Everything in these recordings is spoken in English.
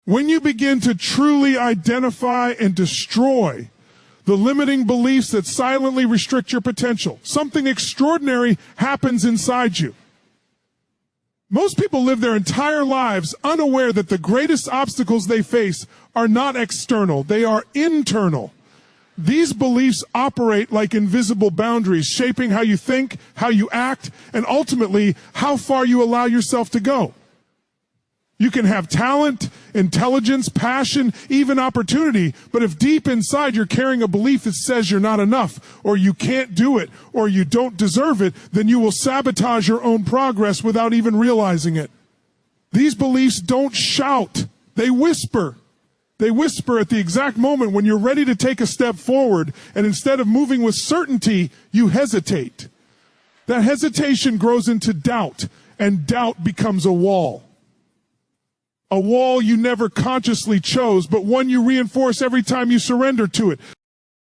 When you begin to truly identify and destroy the limiting beliefs that silently restrict your potential, something extraordinary happens inside you. Most people live their entire lives unaware that the greatest obstacles they face are not external, they are internal. These beliefs operate like invisible boundaries, shaping how you think, how you act, and ultimately how far you allow yourself to go. You can have talent, intelligence, passion, even opportunity, but if deep inside you're carrying a belief that says you're not enough, or you can't do it, or you don't deserve it, then you will sabotage your own progress without even realizing it. These beliefs don't shout, they whisper. They whisper at the exact moment when you're ready to take a step forward, and instead of moving with certainty, you hesitate. That hesitation grows into doubt, and doubt becomes a wall. A wall you never consciously chose, but one you reinforce every time you surrender to it.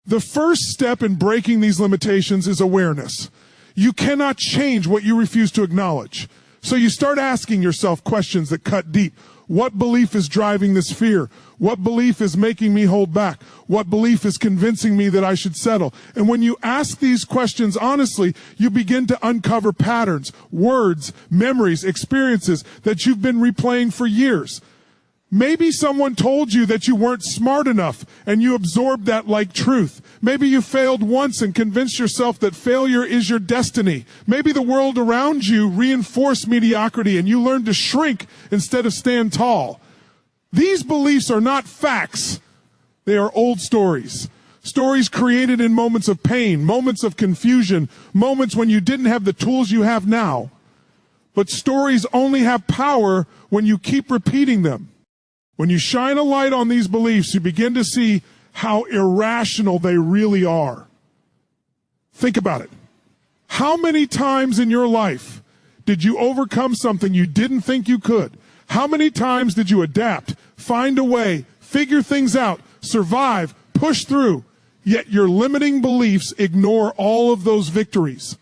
The first step in breaking these limitations is awareness. You cannot change what you refuse to acknowledge. So you start asking yourself questions that cut deep. What belief is driving this fear? What belief is making me hold back? What belief is convincing me that I should settle? And when you ask these questions honestly, you begin to uncover patterns, words, memories, experiences that you've been replaying for years. Maybe someone told you that you weren't smart enough and you absorbed that like truth. Maybe you failed once and convinced yourself that failure is your destiny. Maybe the world around you reinforced mediocrity and you learned to shrink instead of stand tall. These beliefs are not facts. They are old stories. Stories created in moments of pain, moments of confusion, moments when you didn't have the tools you have now. But stories only have power when you keep repeating them. When you shine a light on these beliefs, you begin to see how irrational they really are. Think about it. How many times in your life did you overcome something you didn't think you could? How many times did you adapt, find a way, figure things out, survive, push through, yet your limiting beliefs ignore all of those victories?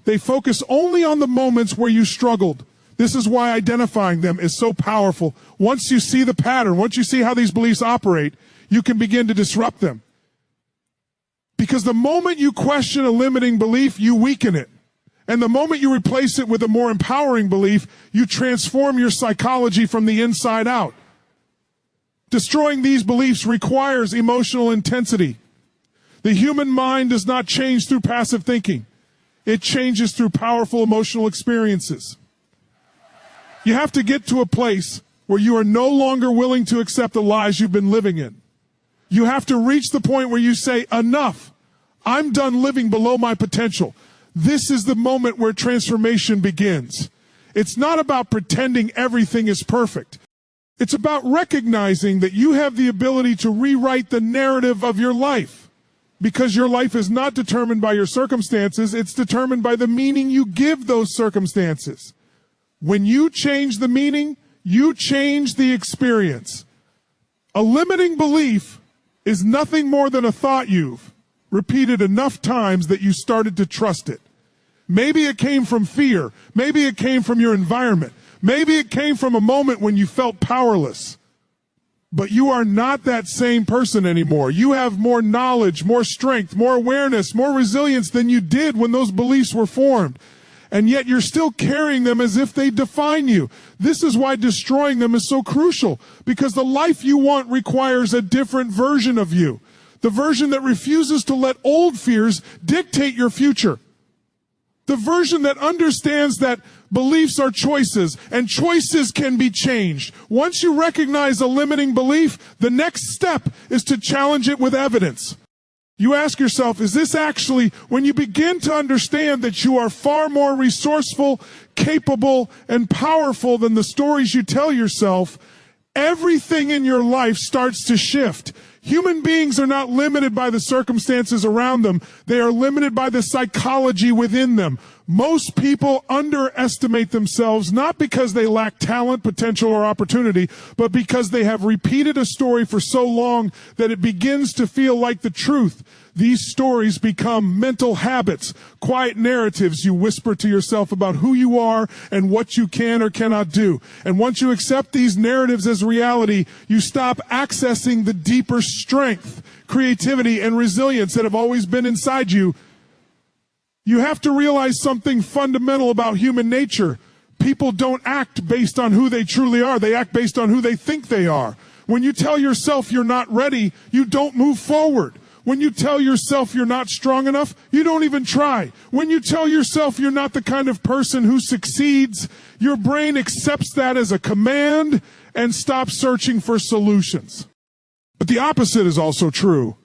They focus only on the moments where you struggled. This is why identifying them is so powerful. Once you see the pattern, once you see how these beliefs operate, you can begin to disrupt them. Because the moment you question a limiting belief, you weaken it. And the moment you replace it with a more empowering belief, you transform your psychology from the inside out. Destroying these beliefs requires emotional intensity. The human mind does not change through passive thinking. It changes through powerful emotional experiences. You have to get to a place where you are no longer willing to accept the lies you've been living in. You have to reach the point where you say, enough. I'm done living below my potential. This is the moment where transformation begins. It's not about pretending everything is perfect. It's about recognizing that you have the ability to rewrite the narrative of your life. Because your life is not determined by your circumstances, it's determined by the meaning you give those circumstances. When you change the meaning, you change the experience. A limiting belief is nothing more than a thought you've repeated enough times that you started to trust it. Maybe it came from fear. Maybe it came from your environment. Maybe it came from a moment when you felt powerless. But you are not that same person anymore. You have more knowledge, more strength, more awareness, more resilience than you did when those beliefs were formed. And yet you're still carrying them as if they define you. This is why destroying them is so crucial, because the life you want requires a different version of you. The version that refuses to let old fears dictate your future. The version that understands that beliefs are choices and choices can be changed. Once you recognize a limiting belief, the next step is to challenge it with evidence. You ask yourself, is this actually, when you begin to understand that you are far more resourceful, capable, and powerful than the stories you tell yourself, everything in your life starts to shift. Human beings are not limited by the circumstances around them. They are limited by the psychology within them. Most people underestimate themselves not because they lack talent, potential, or opportunity, but because they have repeated a story for so long that it begins to feel like the truth. These stories become mental habits, quiet narratives you whisper to yourself about who you are and what you can or cannot do. And once you accept these narratives as reality, you stop accessing the deeper strength, creativity, and resilience that have always been inside you. You have to realize something fundamental about human nature. People don't act based on who they truly are. They act based on who they think they are. When you tell yourself you're not ready, you don't move forward. When you tell yourself you're not strong enough, you don't even try. When you tell yourself you're not the kind of person who succeeds, your brain accepts that as a command and stops searching for solutions. But the opposite is also true.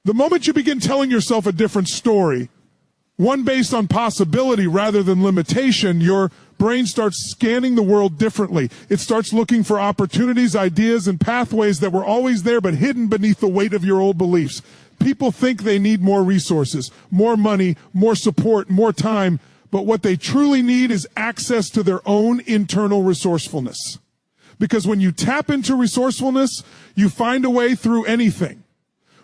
The moment you begin telling yourself a different story, one based on possibility rather than limitation, your brain starts scanning the world differently. It starts looking for opportunities, ideas, and pathways that were always there but hidden beneath the weight of your old beliefs. People think they need more resources, more money, more support, more time, but what they truly need is access to their own internal resourcefulness. Because when you tap into resourcefulness, you find a way through anything.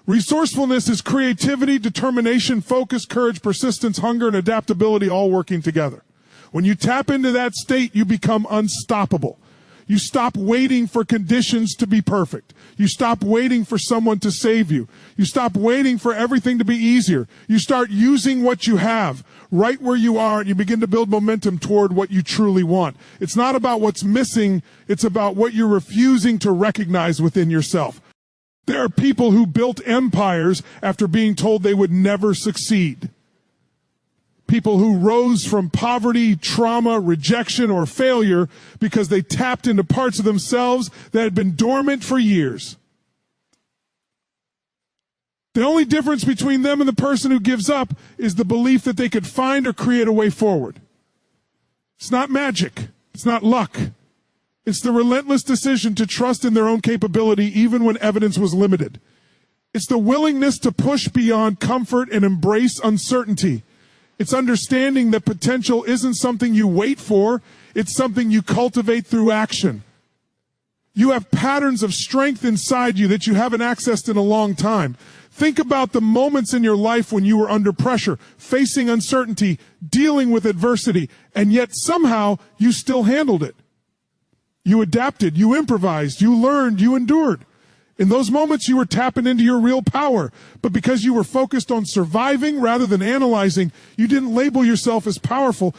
Resourcefulness is creativity, determination, focus, courage, persistence, hunger, and adaptability all working together. When you tap into that state, you become unstoppable. You stop waiting for conditions to be perfect. You stop waiting for someone to save you. You stop waiting for everything to be easier. You start using what you have right where you are, and you begin to build momentum toward what you truly want. It's not about what's missing. It's about what you're refusing to recognize within yourself. There are people who built empires after being told they would never succeed. People who rose from poverty, trauma, rejection, or failure because they tapped into parts of themselves that had been dormant for years. The only difference between them and the person who gives up is the belief that they could find or create a way forward. It's not magic. It's not luck. It's the relentless decision to trust in their own capability even when evidence was limited. It's the willingness to push beyond comfort and embrace uncertainty. It's understanding that potential isn't something you wait for, it's something you cultivate through action. You have patterns of strength inside you that you haven't accessed in a long time. Think about the moments in your life when you were under pressure, facing uncertainty, dealing with adversity, and yet somehow you still handled it. You adapted, you improvised, you learned, you endured. In those moments, you were tapping into your real power. But because you were focused on surviving rather than analyzing, you didn't label yourself as powerful.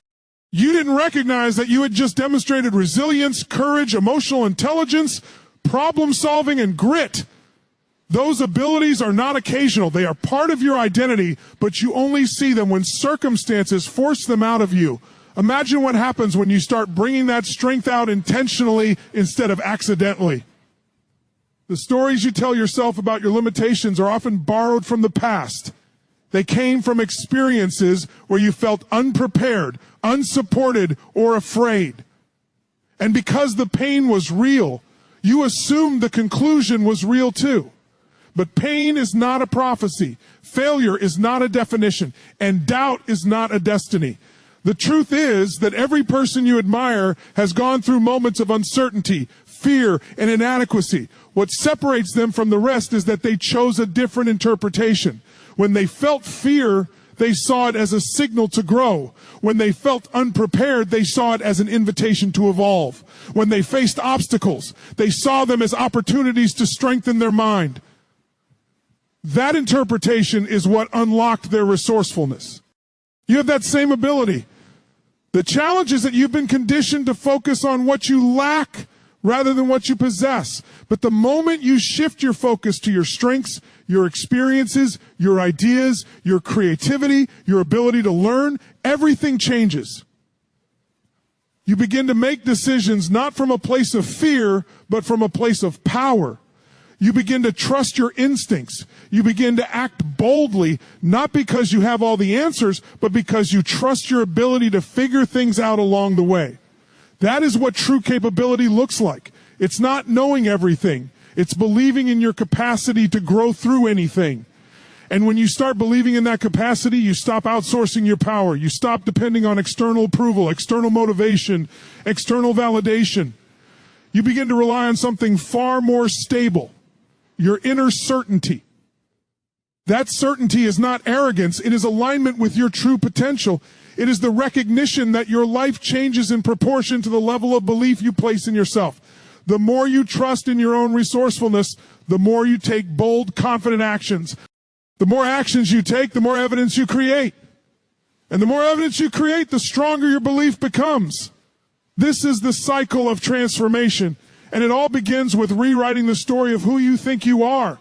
You didn't recognize that you had just demonstrated resilience, courage, emotional intelligence, problem solving, and grit. Those abilities are not occasional. They are part of your identity, but you only see them when circumstances force them out of you. Imagine what happens when you start bringing that strength out intentionally instead of accidentally. The stories you tell yourself about your limitations are often borrowed from the past. They came from experiences where you felt unprepared, unsupported, or afraid. And because the pain was real, you assumed the conclusion was real too. But pain is not a prophecy. Failure is not a definition. And doubt is not a destiny. The truth is that every person you admire has gone through moments of uncertainty, fear, and inadequacy. What separates them from the rest is that they chose a different interpretation. When they felt fear, they saw it as a signal to grow. When they felt unprepared, they saw it as an invitation to evolve. When they faced obstacles, they saw them as opportunities to strengthen their mind. That interpretation is what unlocked their resourcefulness. You have that same ability. The challenge is that you've been conditioned to focus on what you lack rather than what you possess. But the moment you shift your focus to your strengths, your experiences, your ideas, your creativity, your ability to learn, everything changes. You begin to make decisions not from a place of fear, but from a place of power. You begin to trust your instincts. You begin to act boldly, not because you have all the answers, but because you trust your ability to figure things out along the way. That is what true capability looks like. It's not knowing everything. It's believing in your capacity to grow through anything. And when you start believing in that capacity, you stop outsourcing your power. You stop depending on external approval, external motivation, external validation. You begin to rely on something far more stable, your inner certainty. That certainty is not arrogance. It is alignment with your true potential. It is the recognition that your life changes in proportion to the level of belief you place in yourself. The more you trust in your own resourcefulness, the more you take bold, confident actions. The more actions you take, the more evidence you create. And the more evidence you create, the stronger your belief becomes. This is the cycle of transformation. And it all begins with rewriting the story of who you think you are.